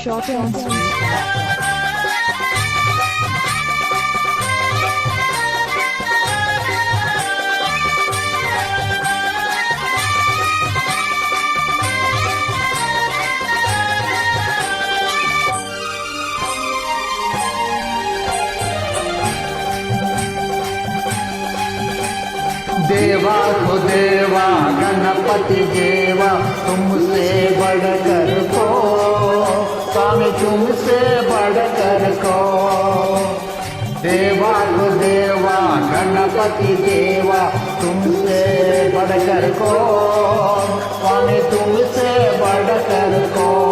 Short and sweet. देवा को देवा गणपति देवा तुमसे बढ़कर को स्वामी तुमसे बढ़कर को देवा को देवा गणपति देवा तुमसे बढ़कर को स्वामी तुमसे बढ़कर को